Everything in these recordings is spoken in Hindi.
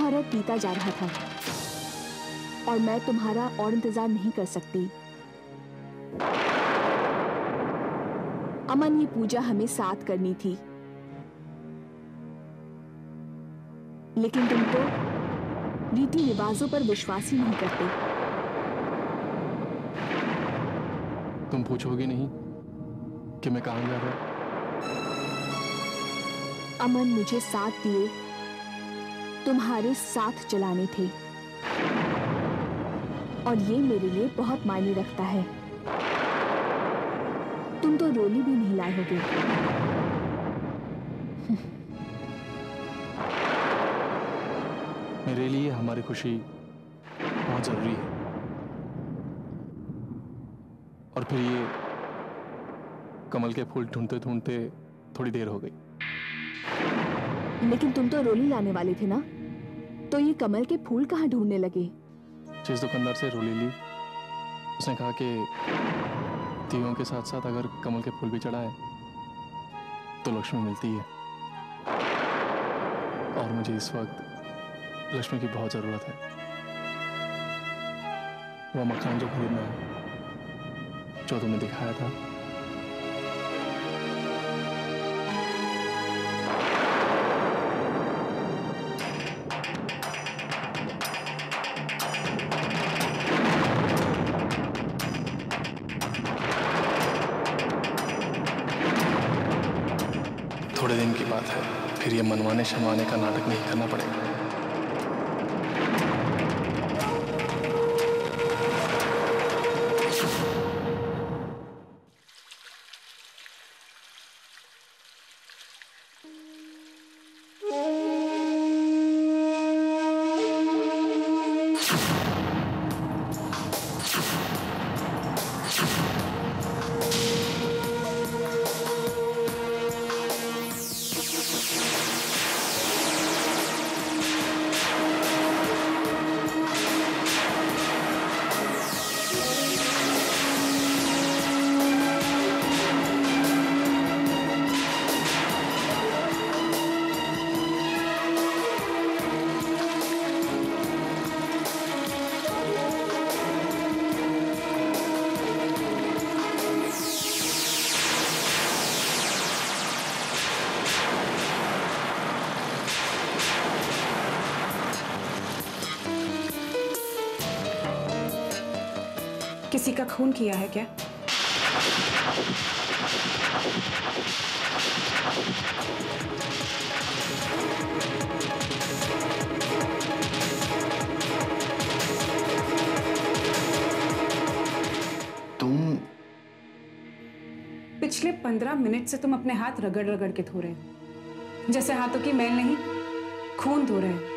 मुहूर्त बीता जा रहा था और मैं तुम्हारा और इंतजार नहीं कर सकती। अमन, ये पूजा हमें साथ करनी थी, लेकिन तुम तो रीति रिवाजों पर विश्वास ही नहीं करते। तुम पूछोगे नहीं कि मैं कहां जा रहा? अमन, मुझे साथ दिए तुम्हारे साथ चलाने थे और ये मेरे लिए बहुत मायने रखता है। तुम तो रोली भी नहीं लाए होगे। मेरे लिए हमारी खुशी बहुत जरूरी है। और फिर ये कमल के फूल ढूंढते ढूंढते थोड़ी देर हो गई। लेकिन तुम तो रोली लाने वाले थे ना, तो ये कमल के फूल कहाँ ढूंढने लगे? जिस दुकानदार से रोली ली, उसने कहा कि दीयों के साथ साथ अगर कमल के फूल भी चढ़ाए तो लक्ष्मी मिलती है। और मुझे इस वक्त लक्ष्मी की बहुत जरूरत है। वो मकान जो खरीदना है, जो तुमने दिखाया था, थोड़े दिन की बात है, फिर ये मनवाने शमवाने का नाटक नहीं करना पड़ेगा। किसी का खून किया है क्या? तुम पिछले 15 मिनट से तुम अपने हाथ रगड़ रगड़ के धो रहे हो, जैसे हाथों की मैल नहीं, खून धो रहे हो।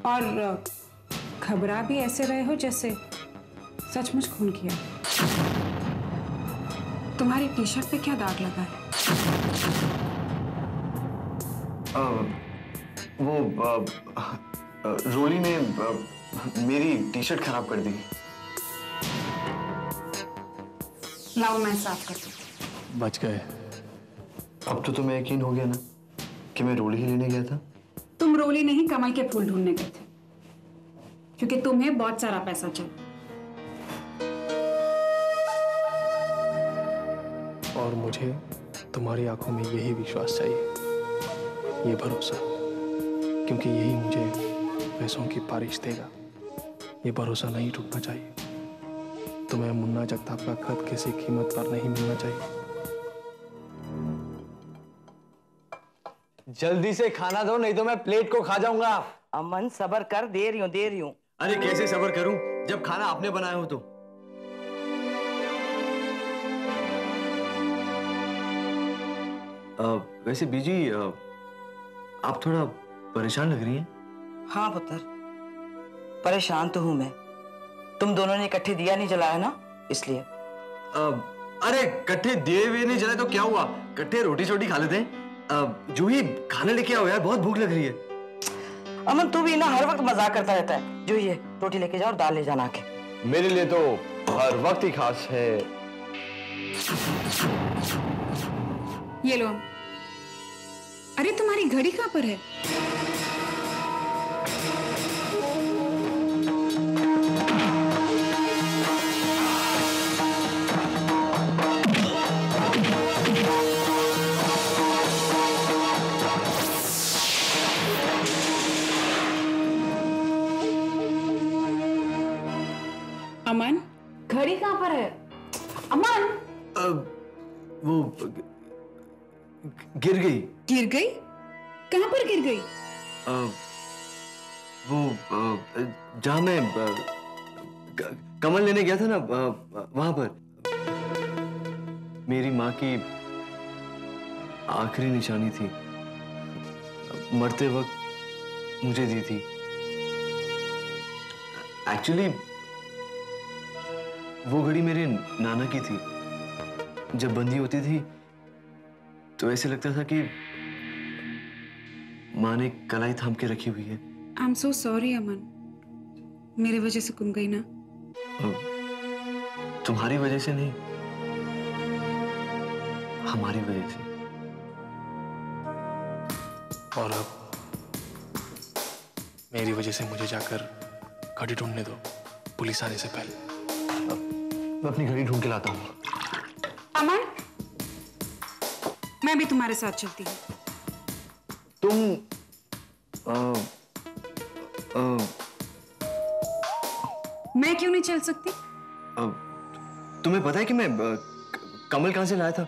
और घबरा भी ऐसे रहे हो जैसे सचमुच खून किया। तुम्हारी टी शर्ट पे क्या दाग लगा है? रोली ने मेरी टी शर्ट खराब कर दी। लाओ मैं साफ कर दूं। बच गए। अब तो तुम्हें यकीन हो गया ना कि मैं रोली ही लेने गया था। तुम रोली नहीं, कमल के फूल ढूंढने गए थे, क्योंकि तुम्हें बहुत सारा पैसा चाहिए। और मुझे तुम्हारी आंखों में यही विश्वास चाहिए, ये भरोसा, क्योंकि यही मुझे पैसों की बारिश देगा। ये भरोसा नहीं टूटना चाहिए। तुम्हें मुन्ना जगताप का खत किसी कीमत पर नहीं मिलना चाहिए। जल्दी से खाना दो, नहीं तो मैं प्लेट को खा जाऊंगा। अमन सबर कर, दे रही हूँ। अरे कैसे सबर करूं जब खाना आपने बनाया हो तो। वैसे बीजी, आप थोड़ा परेशान लग रही हैं। हाँ पुत्र, परेशान तो हूं मैं। तुम दोनों ने इकट्ठे दिया नहीं जलाया ना, इसलिए। अरे इकट्ठे दिए हुए नहीं जलाए तो क्या हुआ, इकट्ठे रोटी छोटी खा लेते हैं। जूही खाना लेके आओ यार, बहुत भूख लग रही है। अमन तू भी ना हर वक्त मजाक करता रहता है। जो ये रोटी लेके जाओ और दाल ले जाना के। मेरे लिए तो हर वक्त ही खास है। ये लो। अरे तुम्हारी घड़ी कहाँ पर है? अमन, घड़ी कहाँ पर है? अमन, वो गिर गई। गिर गई? कहाँ पर गिर गई? वो जहाँ मैं कमल लेने गया था ना, वहां पर मेरी माँ की आखिरी निशानी थी, मरते वक्त मुझे दी थी। एक्चुअली वो घड़ी मेरे नाना की थी। जब बंदी होती थी तो ऐसे लगता था कि माँ ने कलाई थाम के रखी हुई है। आई एम सो सॉरी अमन, मेरे वजह से गुम गई ना। तुम्हारी वजह से नहीं, हमारी वजह से। और अब मेरी वजह से मुझे जाकर घड़ी ढूंढने दो, पुलिस आने से पहले। मैं अपनी घड़ी ढूंढ के लाता हूँ। अमन, मैं भी तुम्हारे साथ चलती हूँ। तुम मैं क्यों नहीं चल सकती? तुम्हें पता है कि मैं कमल कहाँ से लाया था?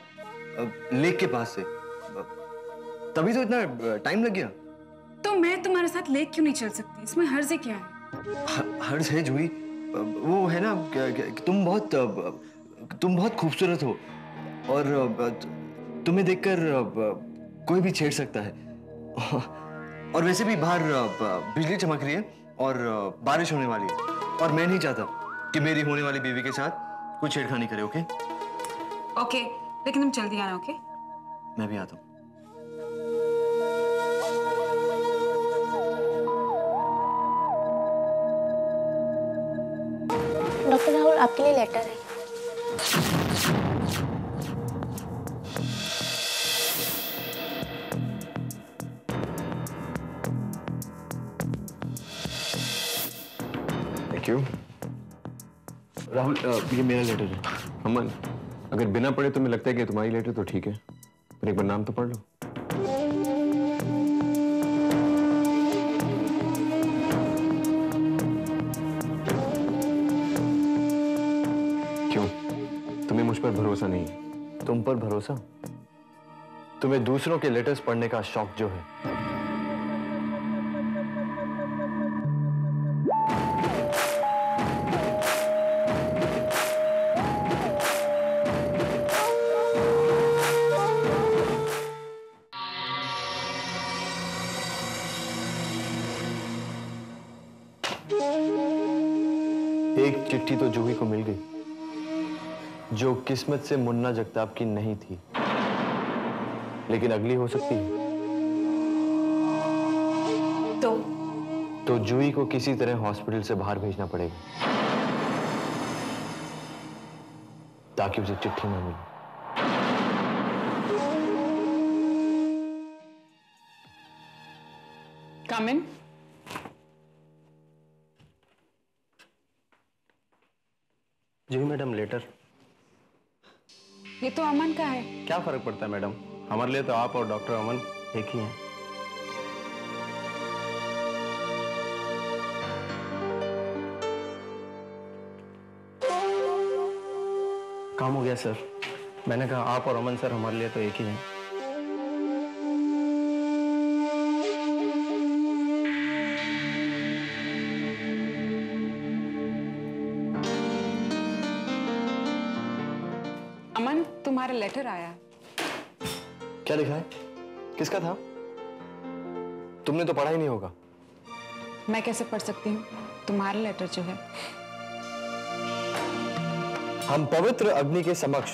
लेक के पास से। तभी तो इतना टाइम लग गया। तो मैं तुम्हारे साथ लेक क्यों नहीं चल सकती? इसमें हर्ज क्या है? हर्ज है जूही, वो है ना कि तुम बहुत खूबसूरत हो और तुम्हें देखकर कोई भी छेड़ सकता है। और वैसे भी बाहर बिजली चमक रही है और बारिश होने वाली है, और मैं नहीं चाहता कि मेरी होने वाली बीवी के साथ कोई छेड़खानी करे। ओके? ओके, लेकिन तुम जल्दी आना। ओके? मैं भी आता हूँ। डॉक्टर राहुल, आपके लिए लेटर है। Thank you. राहुल, ये मेरा लेटर है। अमन, अगर बिना पढ़े तुम्हें लगता है कि तुम्हारी लेटर तो ठीक है, पर एक बार नाम तो पढ़ लो। क्यों? तुम्हें मुझ पर भरोसा नहीं है? तुम पर भरोसा? तुम्हें दूसरों के लेटर्स पढ़ने का शौक जो है। एक चिट्ठी तो जूही को मिल गई, जो किस्मत से मुन्ना जगताप की नहीं थी, लेकिन अगली हो सकती है। तो जूही को किसी तरह हॉस्पिटल से बाहर भेजना पड़ेगा ताकि उसे चिट्ठी न मिले। कम इन। जी मैडम, लेटर। ये तो अमन का है। क्या फर्क पड़ता है मैडम, हमारे लिए तो आप और डॉक्टर अमन एक ही हैं। काम हो गया सर। मैंने कहा आप और अमन सर हमारे लिए तो एक ही हैं। अमन, तुम्हारा लेटर आया। क्या लिखा है? किसका था? तुमने तो पढ़ा ही नहीं होगा। मैं कैसे पढ़ सकती हूँ? तुम्हारा लेटर जो है। हम पवित्र अग्नि के समक्ष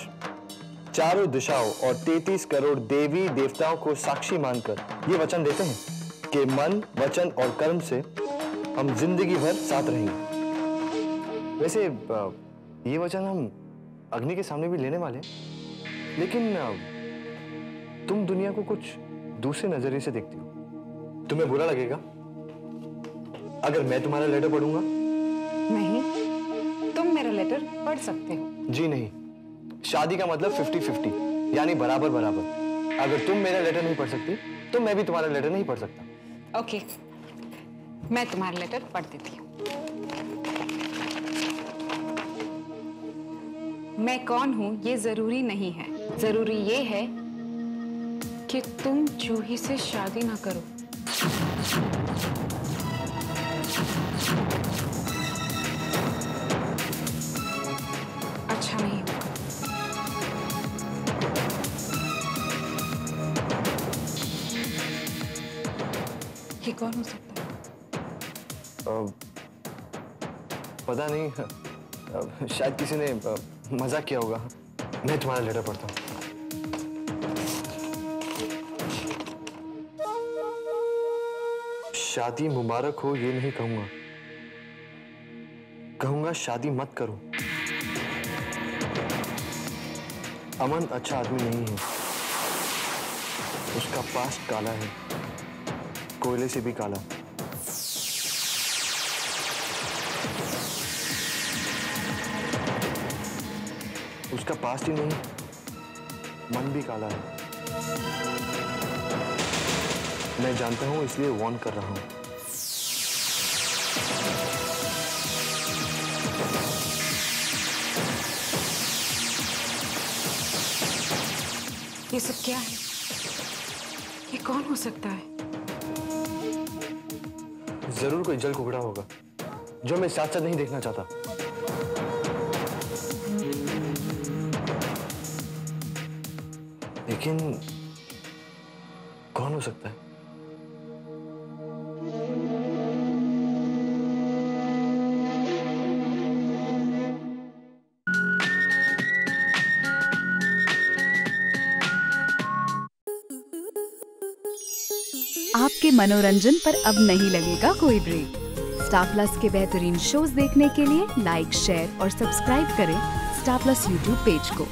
चारों दिशाओं और 33 करोड़ देवी देवताओं को साक्षी मानकर ये वचन देते हैं कि मन, वचन और कर्म से हम जिंदगी भर साथ रहेंगे। वैसे ये वचन हम अग्नि के सामने भी लेने वाले हैं, लेकिन तुम दुनिया को कुछ दूसरे नजरिए से देखती हो। तुम्हें बुरा लगेगा अगर मैं तुम्हारा लेटर पढ़ूंगा? नहीं, तुम मेरा लेटर पढ़ सकते हो। जी नहीं, शादी का मतलब 50-50, यानी बराबर बराबर। अगर तुम मेरा लेटर नहीं पढ़ सकती तो मैं भी तुम्हारा लेटर नहीं पढ़ सकता। ओके, मैं तुम्हारा लेटर पढ़ देती हूँ। मैं कौन हूं ये जरूरी नहीं है, जरूरी ये है कि तुम जूही से शादी ना करो। अच्छा नहीं होगा। ये कौन हो सकता है? पता नहीं, शायद किसी ने मजाक किया होगा। मैं तुम्हारा लेटर पढ़ता हूँ। शादी मुबारक हो ये नहीं कहूंगा, कहूंगा शादी मत करो। अमन अच्छा आदमी नहीं है, उसका पास्ट काला है, कोयले से भी काला। उसका पास्ट ही नहीं, मन भी काला है। मैं जानता हूं, इसलिए वार्न कर रहा हूं। ये सब क्या है? ये कौन हो सकता है? जरूर कोई जल कुकड़ा होगा जो मैं साथ साथ नहीं देखना चाहता। लेकिन कौन हो सकता है? आपके मनोरंजन पर अब नहीं लगेगा कोई ब्रेक। स्टार प्लस के बेहतरीन शोज देखने के लिए लाइक, शेयर और सब्सक्राइब करें स्टार प्लस यूट्यूब पेज को।